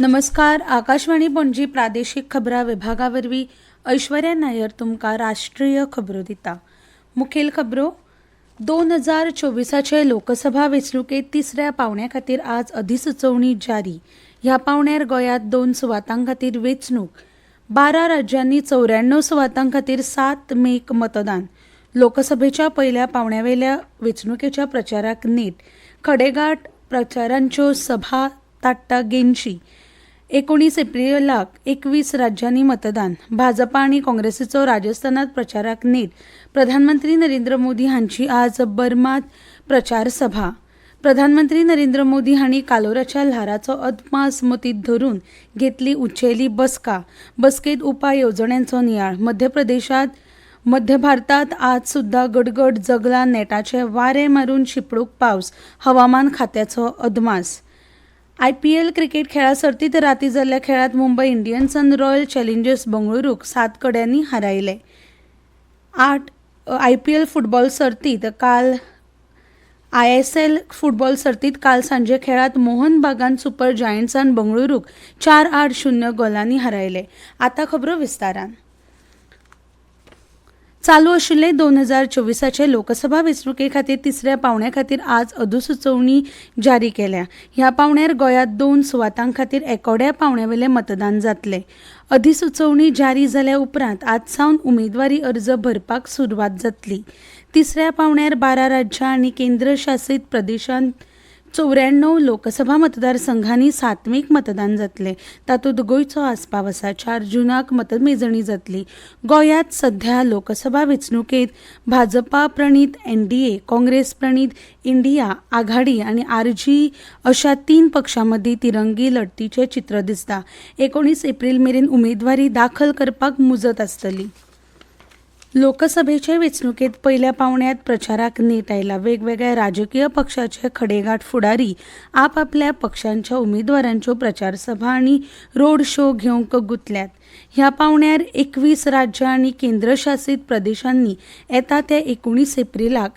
नमस्कार. आकाशवाणी पणजी प्रादेशीक खबरां विभागावरवीं ऐश्वर्या नायर तुमकां राष्ट्रीय खबरो दिता. मुखेल खबरो. 2024चे लोकसभा वेंचणुकेंत तिसऱ्या पावंड्या खातीर आज अधिसुचोवणी जारी. ह्या पावंड्यार गोंयांत 2 सुवातां खातीर वेंचणूक. 12 राज्यांनी 94 सुवातां खातीर 7 मेक मतदान. लोकसभेच्या पयल्या पावंड्यावेल्या वेंचणुकेच्या प्रचाराक नेट. खडेगांठ प्रचारांच्यो सभा ताट्टा गेनशी. 19 एप्रिलाक 21 राज्यांनी मतदान. भाजपा आनी काँग्रेसीचो राजस्थानात प्रचाराक नेट. प्रधानमंत्री नरेंद्र मोदी हांची आज बर्मात प्रचार सभा. प्रधानमंत्री नरेंद्र मोदी हांणी कालोराच्या ल्हाराचो अदमास मतींत धरून घेतली उंचेली बसका. बसकेंत उपाय येवजण्यांचो नियाळ. मध्य भारतात आज सुद्धा गडगड जगला. नेटाचे वारे मारून शिपडूक पावस. हवामान खात्याचो अदमास. IPL क्रिकेट खेळा सर्तीत राती जाल्ल्या खेळात मुंबय इंडियन्सान रॉयल चॅलेंजर्स बंगळुरूक 7 कड्यांनी हारयले. IPL फुटबॉल सर्तीत काल ISL फुटबॉल सर्तीत काल सांजे खेळात मोहन बागान सुपर जायंट्सान बंगळुरूक 4-8 गोलांनी हारयले. आतां खबरो विस्तारान. चालू आशिल्ले 2024चे लोकसभा वेंचणुके खातीर तिसऱ्या पावंड्या खातीर आज अधिसुचोवणी जारी केल्या. ह्या पावंड्यार गोंयांत 2 सुवातां खातीर एकोड्या पावंड्यावेले मतदान जातले. अधिसुचोवणी जारी जाल्या उपरांत आज सावन उमेदवारी अर्ज भरपाक सुरवात जातली. तिसऱ्या पावंड्यार 12 राज्यां आनी केंद्रशासीत प्रदेशांत 94 लोकसभा मतदारसंघांनी 7 मेक मतदान जातले. तातूंत गोंयचो आस्पाव आसा. 4 जूनाक मतमेजणी जातली. गोंयांत सध्या लोकसभा वेंचणुकेंत भाजपा प्रणीत NDA, काँग्रेस प्रणीत इंडिया आघाडी आनी RG अशा 3 पक्षां मदीं तिरंगी लढतीचें चित्र दिसता. 19 एप्रील मेरेन उमेदवारी दाखल करपाक मुजत आसतली. लोकसभेचे वेंचणुकेंत पयल्या पावंड्यात प्रचाराक नेट आयला. वेगवेगळ्या राजकीय पक्षाचे खडेगांठ फुडारी आपआपल्या पक्षांच्या उमेदवारांच्यो प्रचार सभा आनी रोड शो घेवंक गुंतल्यात. ह्या पावंड्यार 21 राज्यां आनी केंद्रशासीत प्रदेशांनी येता ते 19 एप्रिलाक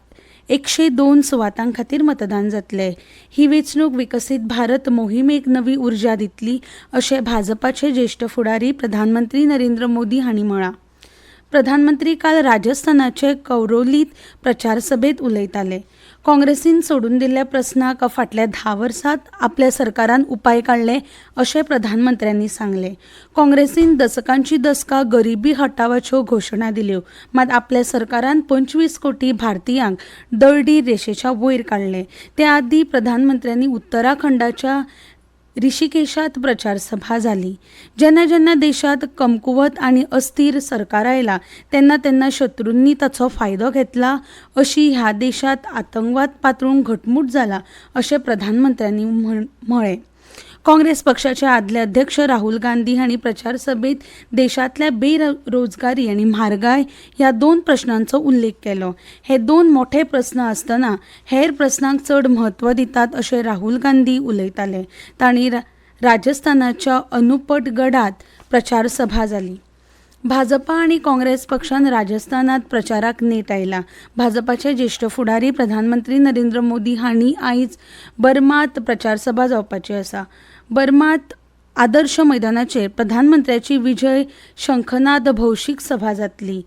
102 सुवातां खातीर मतदान जातले. ही वेंचणूक विकसीत भारत मोहिमेक नवी उर्जा दितली अशें भाजपाचे ज्येश्ठ फुडारी प्रधानमंत्री नरेंद्र मोदी हांणी म्हळां. प्रधानमंत्री काल राजस्थानाचे कौरोलीत प्रचार सभेत उलयताले. काँग्रेसीन सोडून दिल्ल्या प्रस्नाक फाटल्या 10 वर्सांत आपल्या सरकारान उपाय काडले अशें प्रधानमंत्र्यांनी सांगलें. काँग्रेसीन दशकांची दशकां गरिबी हटावाच्यो घोशणा दिल्यो, मात आपल्या सरकारान 25 कोटी भारतीयांक दळदी रेशेच्या वयर काडले. ते आदीं प्रधानमंत्र्यांनी उत्तराखंडाच्या ऋषिकेशात प्रचार सभा जाली. जेन्ना देशात कमकुवत आनी अस्थिर सरकार आयला तेन्ना शत्रूंनी ताचो फायदो घेतला. अशी ह्या देशात आतंकवाद पातळूंक घटमूट जाला अशें प्रधानमंत्र्यांनी म्हळें. काँग्रेस पक्षाचे आदले अध्यक्ष राहुल गांधी हांणी प्रचार सभेत देशांतल्या बेरोजगारी आनी म्हारगाय ह्या 2 प्रश्नांचो उल्लेख केलो. हे 2 मोठे प्रस्न आसतना हेर प्रस्नांक चड म्हत्व दितात अशें राहुल गांधी उलयताले. तांणी राजस्थानाच्या अनुपगडात प्रचार सभा जाली. भाजपा आनी काँग्रेस पक्षान राजस्थानात प्रचाराक नेट आयला. भाजपाचे ज्येश्ठ फुडारी प्रधानमंत्री नरेंद्र मोदी हांणी आयज बर्मात प्रचार सभा जावपाची आसा. बर्मात आदर्श मैदानाचेर प्रधानमंत्र्याची विजय शंखनाद भौशीक सभा जातली.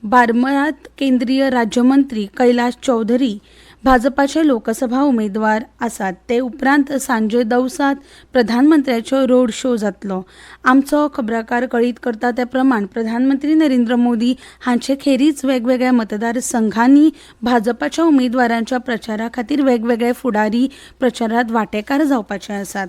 बार्मात केंद्रीय राज्यमंत्री कैलाश चौधरी भाजपाचे लोकसभा उमेदवार आसात. ते उपरांत सांजे दौसात प्रधानमंत्र्याचो रोड शो जातलो. आमचो खबराकार कळीत करता ते प्रमाण प्रधानमंत्री नरेंद्र मोदी हांचे खेरीज वेगवेगळ्या मतदारसंघांनी भाजपाच्या उमेदवारांच्या प्रचारा खातीर वेगवेगळे फुडारी प्रचारात वांटेकार जावपाचे आसात.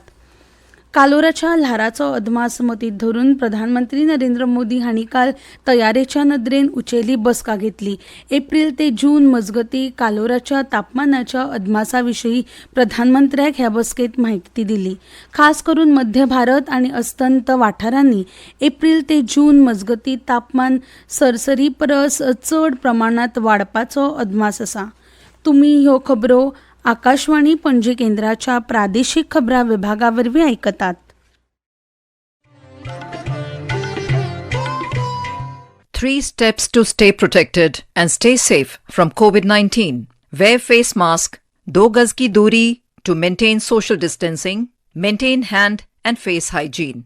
कालोराच्या ल्हाराचो अदमास मतींत धरून प्रधानमंत्री नरेंद्र मोदी हांणी काल तयारेच्या नदरेन उंचेली बसका घेतली. एप्रील ते जून मजगतीं कालोराच्या तापमानाच्या अदमासा विशीं प्रधानमंत्र्याक ह्या बसकेंत म्हायती दिली. खास करून मध्य भारत आनी अस्तंत वाठारांनी एप्रील ते जून मजगतीं तापमान सरसरी परस चड प्रमाणांत वाडपाचो अदमास आसा. तुमी ह्यो खबरो आकाशवाणी पणजी केंद्राच्या प्रादेशीक खबरां विभागावरवीं आयकतात. 3 steps to stay protected and stay safe from COVID-19. Wear face mask, 2 गज की दूरी to maintain social distancing, maintain hand and face hygiene.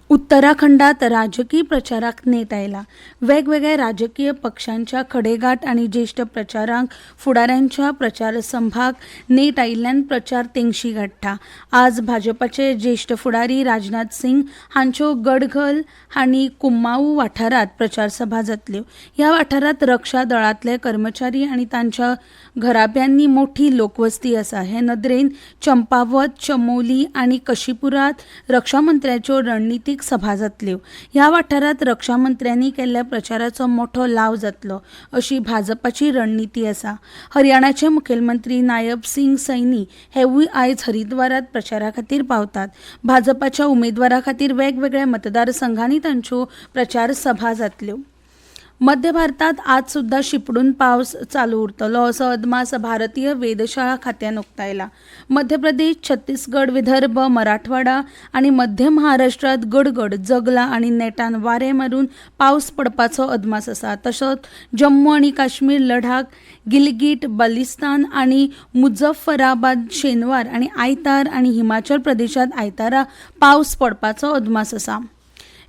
उत्तराखंडात राजकीय प्रचाराक नेट आयला. वेगवेगळ्या राजकीय पक्षांच्या खडेगाठ आणि ज्येष्ठ प्रचारांक फुडाऱ्यांच्या प्रचार संभाग नेट आयिल्ल्यान प्रचार तेंगशी घडटा. आज भाजपाचे ज्येष्ठ फुडारी राजनाथ सिंग हांच्यो गडखल हांणी कुमाऊ वाठारात प्रचार सभा जातल्यो. ह्या वाठारात रक्षा दळांतले कर्मचारी आणि तांच्या घराब्यांनी मोठी लोकवस्ती आसा. हे नदरेन चंपावत, चमोली आणि कशीपुरात रक्षा मंत्र्याच्यो रणनीतीक सभा जातल्यो. ह्या वाठारात रक्षा मंत्र्यांनी केल्ल्या प्रचाराचो मोठो लाव जातलो अशी भाजपाची रणनीती आसा. हरियाणाचे मुखेलमंत्री नायब सिंग सैनी हेवूय आयज हरिद्वारात प्रचारा खातीर पावतात. भाजपाच्या उमेदवारा खातीर वेगवेगळ्या मतदारसंघांनी तांच्यो प्रचार सभा जातल्यो. मध्य भारतात आज सुद्धा शिपडून पावस चालू उरतलो असो अदमास भारतीय वेधशाळा खात्यान उक्तायला. मध्य प्रदेश, छत्तीसगड, विदर्भ, मराठवाडा आणि मध्य महाराष्ट्रात गडगड, जगला आणि नेटान वारे मारून पावस पडपाचो अदमास आसा. तसोच जम्मू आणि काश्मीर, लडाख, गिलगिट बाल्टिस्तान आणि मुझफ्फराबाद शेनवार आणि आयतार आणि हिमाचल प्रदेशात आयतारा पावस पडपाचो अदमास आसा.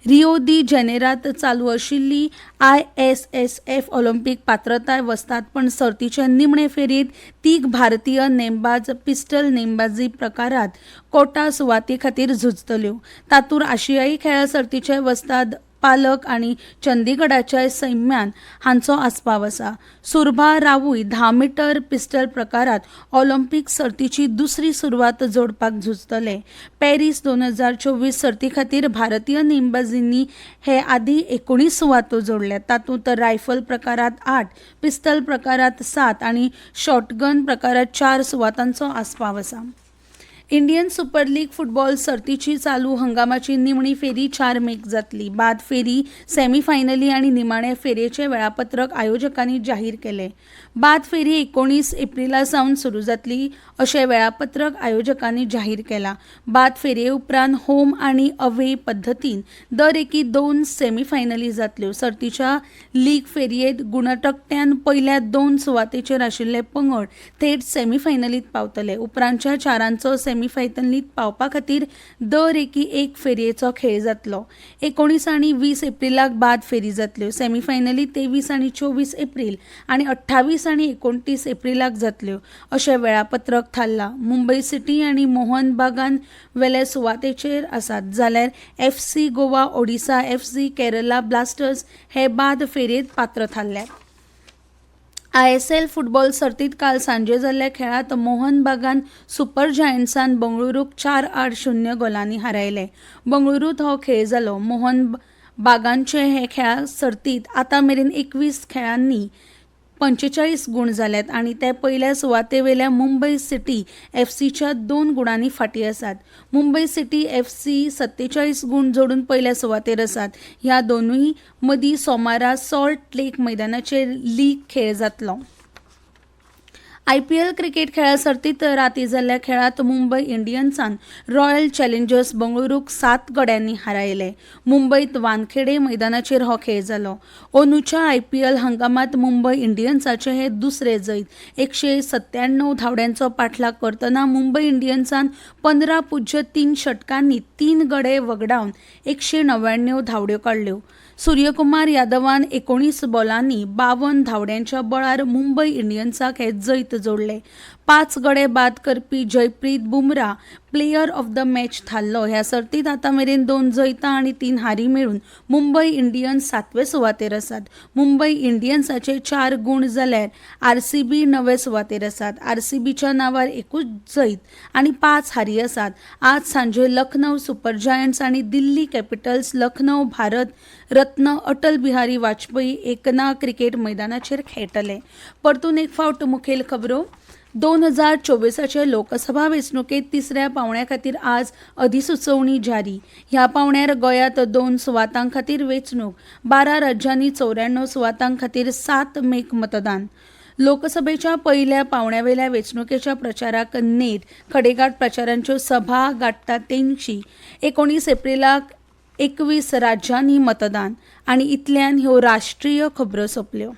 रिओ दी जेनेरात चालू आशिल्ली ISSF ऑलिंपिक पात्रताय वस्तादपण सर्तीचे निमणे फेरयेत तीग भारतीय नेमबाज पिस्टल नेमबाजी प्रकारात कोटा सुवाती खातीर झुजतल्यो. तातूंत आशियाई खेळा सर्तीचे वस्ताद पालक आणि चंदीगडाच्या सैम्यान हांचो आस्पाव आसा. सुरभा रावूय 10 मीटर पिस्टल प्रकारात ऑलिंपिक सर्तीची दुसरी सुरवात जोडपाक झुजतले. पॅरिस 2024 सर्ती खातीर भारतीय नेमबाजींनी हे आदी 19 सुवातो जोडल्यात. तातूंत रायफल प्रकारात 8, पिस्टल प्रकारात 7 आणि शॉटगन प्रकारात 4 सुवातांचो आस्पाव आसा. इंडियन सुपर लीग फुटबॉल सर्तीची चालू हंगामाची निमणी फेरी 4 मेक जातली. बाद फेरी, सेमीफायनली आणि निमाणे फेरयेचे वेळापत्रक आयोजकांनी जाहीर केले. बाद फेरी 19 एप्रिला सावन सुरू जातली अशें वेळापत्रक आयोजकांनी जाहीर केला. बाद फेरये उपरांत होम आणि अवे पद्दतीन दर एकी 2 सेमीफायनली जातल्यो. सर्तीच्या लीग फेरयेत गुणतकट्यान पयल्या 2 सुवातेचेर आशिल्ले पंगड थेट सेमीफायनलीत पावतले. उपरांतच्या 4 सेमीफायनलीत पावपा खातीर दर एकी 1 फेरयेचो खेळ जातलो. 19 आणि 20 एप्रिलाक बाद फेरी जातल्यो. सेमीफायनली 23 आणि 24 एप्रिल आणि 28 आणि 29 एप्रिलाक जातल्यो अशें वेळापत्रक थारला. मुंबई सिटी आणि मोहन बागान वेले सुवातेचेर आसात जाल्यार FC Goa, Odisha FC, Kerala blasters हे बाद फेरयेत पात्र थारल्यात. ISL फुटबॉल सर्तीत काल सांजे जाल्ल्या खेळात मोहन बागान सुपर जायंट्सान बंगळुरूक 4-8 गोलांनी हारयले. बंगळुरूत हो खेळ जालो. मोहन बागानचे हे खेळा सर्तीत आतां मेरेन 21 खेळांनी 45 गुण जाल्यात आणि ते पयल्या सुवातेवेल्या मुंबई सिटी FCच्या 2 गुणांनी फाटीं आसात. मुंबई सिटी FC 47 गुण जोडून पयल्या सुवातेर आसात. ह्या दोनूय मदीं सोमारा सॉल्ट लेक मैदानाचेर लीग खेळ जातलो. IPL क्रिकेट खेळा सर्तीत राती जाल्ल्या खेळात मुंबई इंडियन्सान रॉयल चॅलेंजर्स बंगळुरूक 7 गड्यांनी हारयले. मुंबईत वानखेडे मैदानाचेर हो खेळ जालो. अंदूच्या IPL हंगामात मुंबई इंडियन्साचे हे दुसरे जैत. 197 धांवड्यांचो पाठलाग करतना मुंबई इंडियन्सान 15.3 षटकांनी 3 गडे वगडावन 199 धांवड्यो काडल्यो. सूर्यकुमार यादवान 19 बॉलांनी 52 धांवड्यांच्या बळार मुंबई इंडियन्साक हे जैत जोडले. 5 गडे बाद करपी Jasprit Bumrah player of the match थारलो. ह्या सर्तीत आतां मेरेन 2 जैतां आणि 3 हारी मेळून मुंबई इंडियन्स 7वे सुवातेर आसात. मुंबई इंडियन्साचे 4 गुण जाल्यार RCB 9वे सुवातेर आसात. RCBच्या नांवार 1 जैत आणि 5 हारी आसात. आज सांजे लखनौ सुपर जायंट्स आणि दिल्ली कॅपिटल्स लखनौ भारत रत्न अटल बिहारी वाजपेयी एकना क्रिकेट मैदानाचेर खेळटले. परतून एक फावट मुखेल खबरो. 2024चे लोकसभा वेंचणुकेत 3ऱ्या पावंड्या खातीर आज अधिसुचोवणी जारी. ह्या पावंड्यार गोंयांत 2 सुवातां खातीर वेंचणूक, 12 राज्यांनी 94 सुवातां खातीर 7 मेक मतदान. लोकसभेच्या पहिल्या पावंड्यावेल्या वेंचणुकेच्या प्रचाराक नेट. खडेगाठ प्रचारांच्यो सभा गाठता तेंगशी. 19 एप्रिलाक 21 राज्यांनी मतदान. आणि इतल्यान ह्यो राष्ट्रीय खबरो सोंपल्यो.